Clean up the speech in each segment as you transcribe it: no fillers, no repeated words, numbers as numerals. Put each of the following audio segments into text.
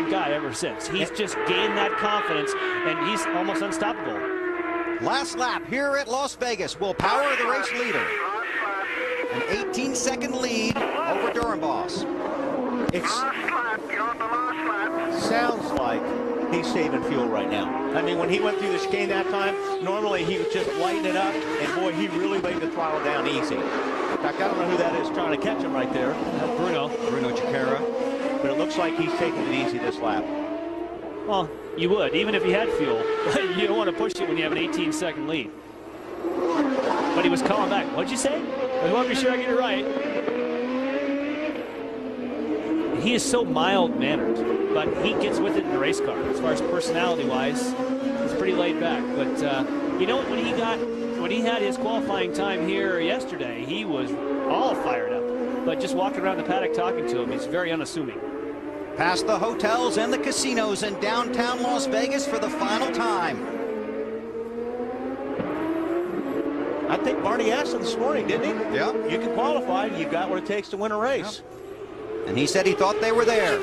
different guy ever since. He's just gained that confidence, and he's almost unstoppable. Last lap here at Las Vegas will power the race leader. An 18-second lead over Durenboss. It sounds like he's saving fuel right now. I mean, when he went through the chicane that time, normally he would just lighten it up, and boy, he really laid the throttle down easy. In fact, I don't know who that is trying to catch him right there. Bruno Chikara. But it looks like he's taking it easy this lap. Well, you would, even if you had fuel. You don't want to push it when you have an 18-second lead. But he was calling back. What'd you say? I want to be sure I get it right. He is so mild-mannered, but he gets with it in the race car. As far as personality-wise, he's pretty laid back. But you know what? When he had his qualifying time here yesterday, he was all fired up. But just walking around the paddock talking to him, he's very unassuming. Past the hotels and the casinos in downtown Las Vegas for the final time. I think Marty asked him this morning, didn't he? Yeah. You can qualify. You've got what it takes to win a race. Yeah. And he said he thought they were there.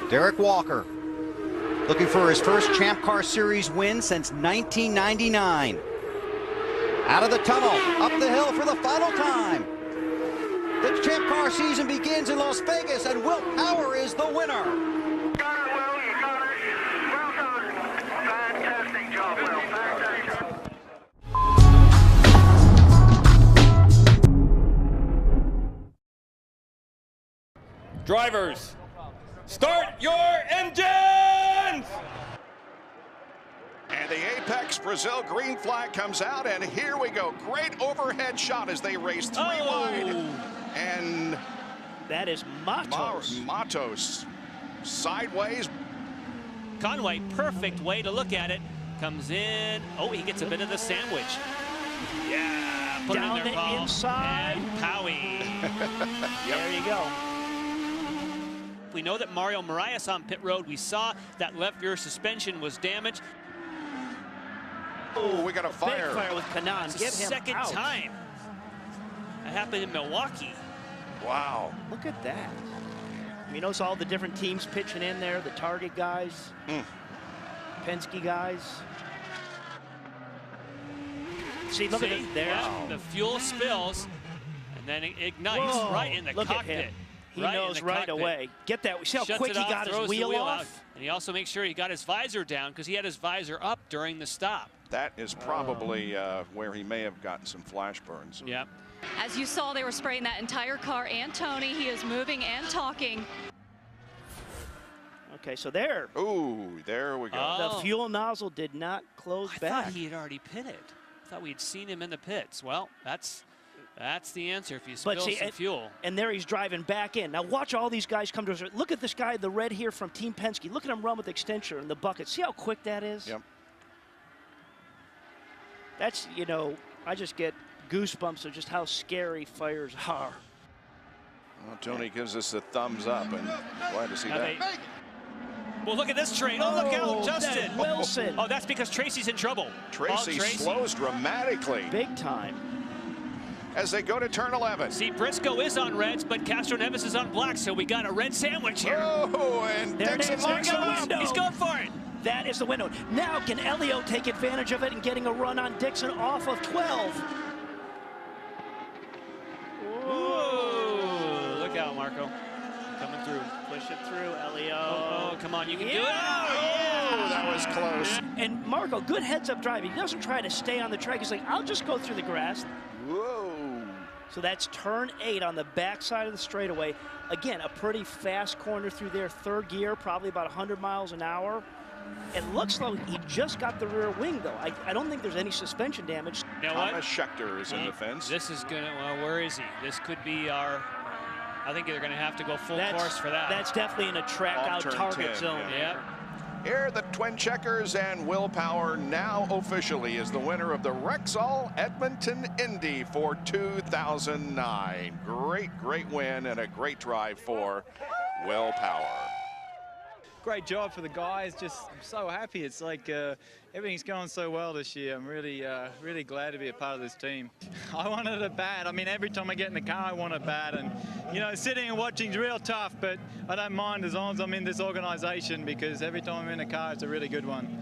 Derek Walker, looking for his first Champ Car Series win since 1999. Out of the tunnel, up the hill for the final time. The Champ Car season begins in Las Vegas, and Will Power is the winner. You got it, Will. You got it. Well done. Fantastic job, Will. Fantastic. Drivers, start your engines! And the Apex Brazil green flag comes out, and here we go. Great overhead shot as they race three wide. And that is Matos. Matos sideways. Conway, perfect way to look at it. Comes in. Oh, he gets a bit of the sandwich. Yeah, put down it in there, the Paul. inside. And Powie. There you go. We know that Mario Moraes on pit road. We saw that left rear suspension was damaged. Oh, we got a fire. Big fire with Kanan. It's the Get him second out. time. That happened in Milwaukee. Wow. Look at that. You notice all the different teams pitching in there, the Target guys, Penske guys. See, look at it there. Yeah, the fuel spills, and then it ignites right in the look cockpit. At him. He knows right away. Get that. See how quick he got his wheel off? And he also makes sure he got his visor down because he had his visor up during the stop. That is probably where he may have gotten some flash burns. Yep. As you saw, they were spraying that entire car and Tony. He is moving and talking. Okay, so there. Ooh, there we go. The fuel nozzle did not close back. I thought he had already pitted. I thought we'd seen him in the pits. Well, that's the answer if you spill some fuel. And there he's driving back in. Now watch all these guys come to us. Look at this guy, the red here from Team Penske. Look at him run with the extensor in the bucket. See how quick that is? Yep. That's, you know, I just get goosebumps of just how scary fires are. Well, Tony gives us a thumbs up, and glad to see that. Well, look at this train. Oh, look out, Justin. Wilson. Oh, that's because Tracy's in trouble. Tracy slows dramatically. Big time. As they go to turn 11. See, Briscoe is on reds, but Castro Neves is on blacks, so we got a red sandwich here. Oh, and Dixon's there's the window. He's going for it. That is the window. Now can Elio take advantage of it and getting a run on Dixon off of 12? Ooh, look out, Marco. Coming through. Push it through, Elio. Oh, come on, you can do it. Oh, that was close. And Marco, good heads-up driving. He doesn't try to stay on the track. He's like, I'll just go through the grass. Whoa. So that's turn 8 on the backside of the straightaway. Again, a pretty fast corner through there. Third gear, probably about 100 miles an hour. It looks like he just got the rear wing, though. I don't think there's any suspension damage. You know what? Thomas Schechter is in the fence. This is going to, well, where is he? This could be our, I think they're going to have to go full course for that. That's definitely in a track-out target 10, zone. Yep. Here, the Twin Checkers, and Will Power now officially is the winner of the Rexall Edmonton Indy for 2009. Great, great win and a great drive for Will Power. great job for the guys. Just I'm so happy. It's like everything's going so well this year. I'm really, really glad to be a part of this team. I wanted a bat. I mean, every time I get in the car, I want a bat. And, you know, sitting and watching is real tough, but I don't mind as long as I'm in this organization, because every time I'm in a car, it's a really good one.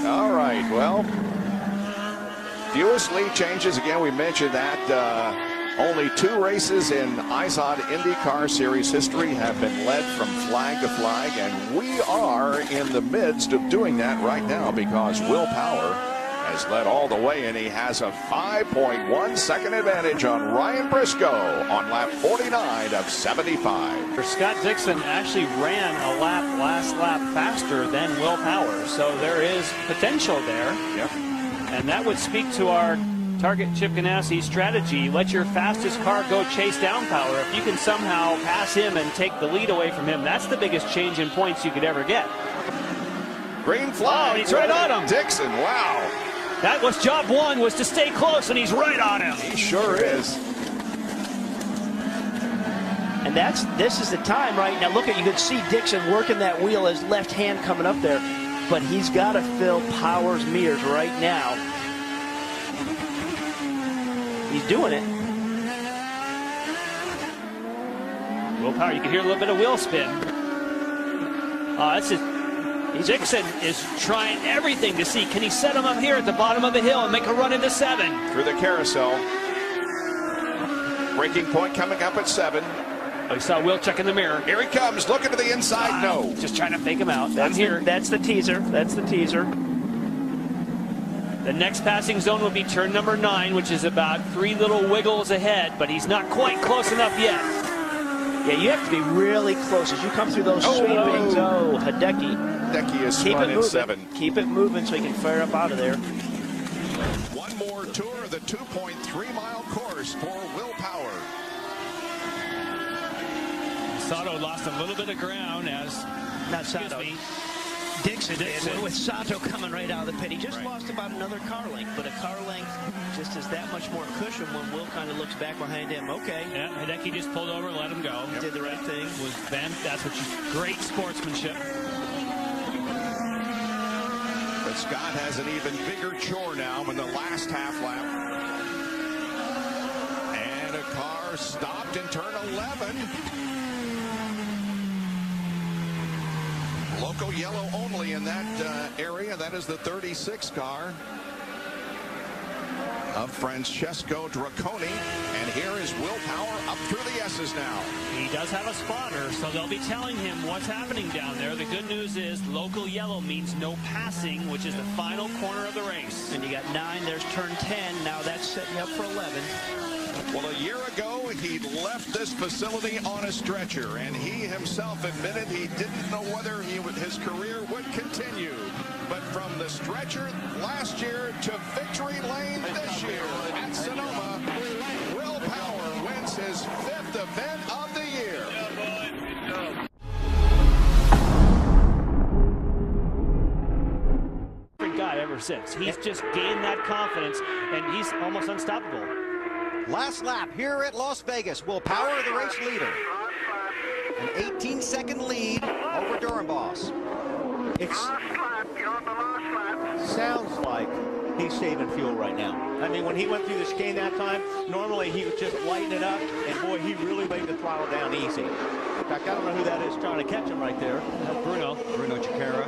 All right, well, fewest lead changes. Again, we mentioned that only 2 races in IZOD IndyCar Series history have been led from flag to flag, and we are in the midst of doing that right now, because Will Power has led all the way, and he has a 5.1 second advantage on Ryan Briscoe on lap 49 of 75. Scott Dixon actually ran a last lap faster than Will Power, so there is potential there. Yep. And that would speak to our Target Chip Ganassi strategy. Let your fastest car go chase down Power. If you can somehow pass him and take the lead away from him, that's the biggest change in points you could ever get. Green flag. Oh, he's right on him. Dixon, wow. That was job 1, was to stay close, and he's right on him. He sure is. And this is the time right now. Look at, you can see Dixon working that wheel, his left hand coming up there, but he's got to fill Power's meters right now. He's doing it. Will Power, you can hear a little bit of wheel spin. That's it. Dixon is trying everything to see, can he set him up here at the bottom of the hill and make a run into 7? Through the carousel. Breaking point coming up at 7. Oh, you saw Will check in the mirror. Here he comes, looking to the inside. No. Just trying to fake him out. That's here. That's the teaser. That's the teaser. The next passing zone will be turn number 9, which is about 3 little wiggles ahead, but he's not quite close enough yet. Yeah, you have to be really close as you come through those sweepings. Oh, Hideki. Hideki is spun in 7. Keep it moving so he can fire up out of there. One more tour of the 2.3-mile course for Will Power. Sato lost a little bit of ground as... Not Sato. Dixon did, with Sato coming right out of the pit. He just lost about another car length, but a car length just is that much more cushion when Will kind of looks back behind him. Okay. Yeah, Hideki just pulled over and let him go. He did the right thing. Was bent. That's what you... Great sportsmanship. But Scott has an even bigger chore now in the last half lap. And a car stopped in turn 11. Local yellow only in that area. That is the 36 car of Francesco Draconi. And here is Will Power up through the S's now. He does have a spotter, so they'll be telling him what's happening down there. The good news is local yellow means no passing, which is the final corner of the race. And you got 9, there's turn 10. Now that's setting you up for 11. Well, a year ago, he left this facility on a stretcher, and he himself admitted he didn't know whether his career would continue. But from the stretcher last year to victory lane this year at Sonoma, Will Power wins his 5th event of the year. Guy ever since. He's just gained that confidence, and he's almost unstoppable. Last lap here at Las Vegas. Will Power, the race leader. An 18-second lead over Durenboss. It sounds like he's saving fuel right now. I mean, when he went through the chicane that time, normally he would just lighten it up, and boy, he really laid the throttle down easy. In fact, I don't know who that is trying to catch him right there. Bruno Ciccara.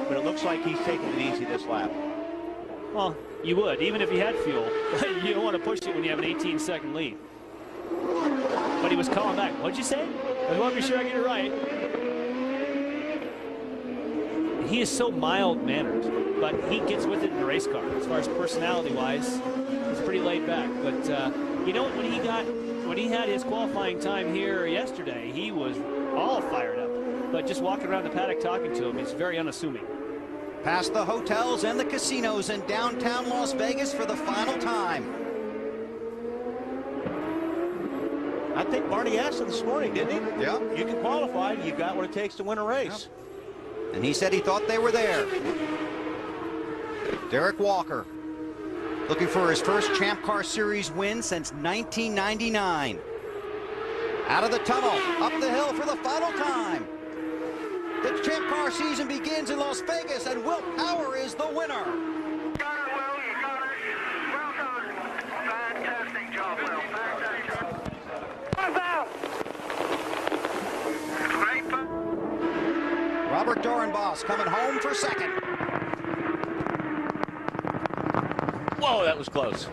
But it looks like he's taking it easy this lap. Well, you would, even if you had fuel. You don't want to push it when you have an 18-second lead. But he was calling back. What'd you say? I want to be sure I get it right. He is so mild-mannered, but he gets with it in the race car. As far as personality-wise, he's pretty laid back. But you know, when he had his qualifying time here yesterday, he was all fired up. But just walking around the paddock talking to him, he's very unassuming. Past the hotels and the casinos in downtown Las Vegas for the final time. I think Barney asked him this morning, didn't he? Yeah. You can qualify. You got what it takes to win a race. And he said he thought they were there. Derek Walker looking for his first Champ Car Series win since 1999. Out of the tunnel, up the hill for the final time. The Champ Car season begins in Las Vegas, and Will Power is the winner. Got it, Will. You got it. Well done. Fantastic job, Will. Fantastic. Great. Robert Dorenbos coming home for second. Whoa, that was close.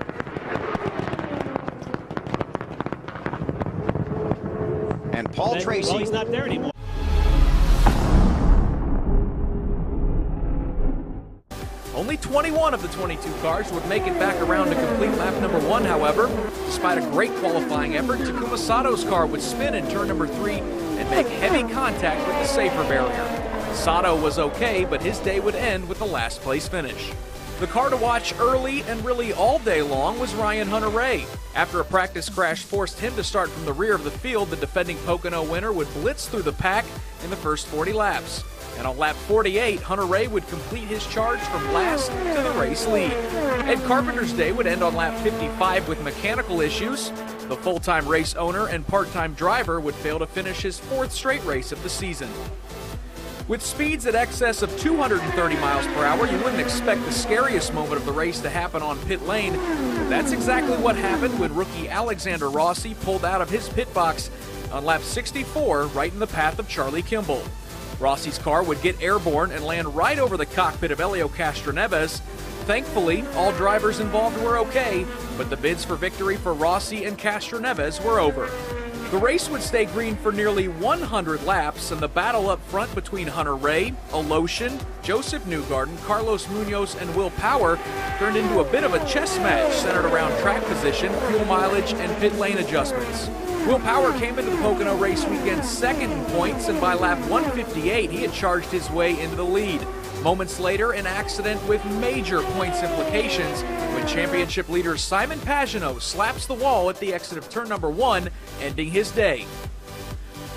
And Paul Tracy. Well, he's not there anymore. Only 21 of the 22 cars would make it back around to complete lap number 1, however. Despite a great qualifying effort, Takuma Sato's car would spin in turn number 3 and make heavy contact with the safer barrier. Sato was okay, but his day would end with the last place finish. The car to watch early and really all day long was Ryan Hunter-Reay. After a practice crash forced him to start from the rear of the field, the defending Pocono winner would blitz through the pack in the first 40 laps. And on lap 48, Hunter-Reay would complete his charge from last to the race lead. Ed Carpenter's day would end on lap 55 with mechanical issues. The full-time race owner and part-time driver would fail to finish his 4th straight race of the season. With speeds in excess of 230 miles per hour, you wouldn't expect the scariest moment of the race to happen on pit lane. But that's exactly what happened when rookie Alexander Rossi pulled out of his pit box on lap 64, right in the path of Charlie Kimball. Rossi's car would get airborne and land right over the cockpit of Helio Castroneves. Thankfully, all drivers involved were okay, but the bids for victory for Rossi and Castroneves were over. The race would stay green for nearly 100 laps, and the battle up front between Hunter-Reay, Aloshin, Joseph Newgarden, Carlos Munoz, and Will Power turned into a bit of a chess match centered around track position, fuel mileage, and pit lane adjustments. Will Power came into the Pocono race weekend second in points, and by lap 158, he had charged his way into the lead. Moments later, an accident with major points implications when championship leader Simon Pagenaud slaps the wall at the exit of turn number 1, ending his day.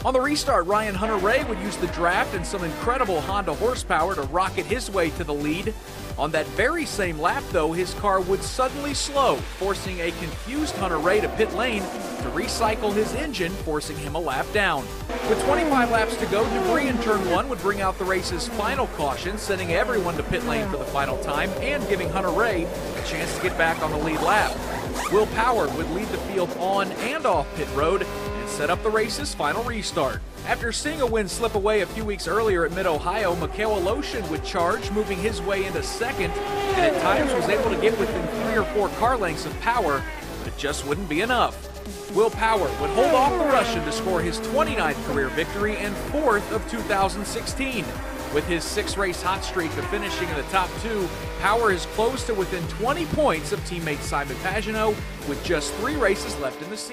On the restart, Ryan Hunter-Reay would use the draft and some incredible Honda horsepower to rocket his way to the lead. On that very same lap, though, his car would suddenly slow, forcing a confused Hunter-Reay to pit lane to recycle his engine, forcing him a lap down. With 25 laps to go, debris in turn 1 would bring out the race's final caution, sending everyone to pit lane for the final time and giving Hunter-Reay a chance to get back on the lead lap. Will Power would lead the field on and off pit road and set up the race's final restart. After seeing a win slip away a few weeks earlier at Mid-Ohio, Mikhail Aloshin would charge, moving his way into second, and at times was able to get within 3 or 4 car lengths of Power, but it just wouldn't be enough. Will Power would hold off the Russian to score his 29th career victory and 4th of 2016. With his 6-race hot streak of finishing in the top 2, Power is close to within 20 points of teammate Simon Pagenaud with just 3 races left in the season.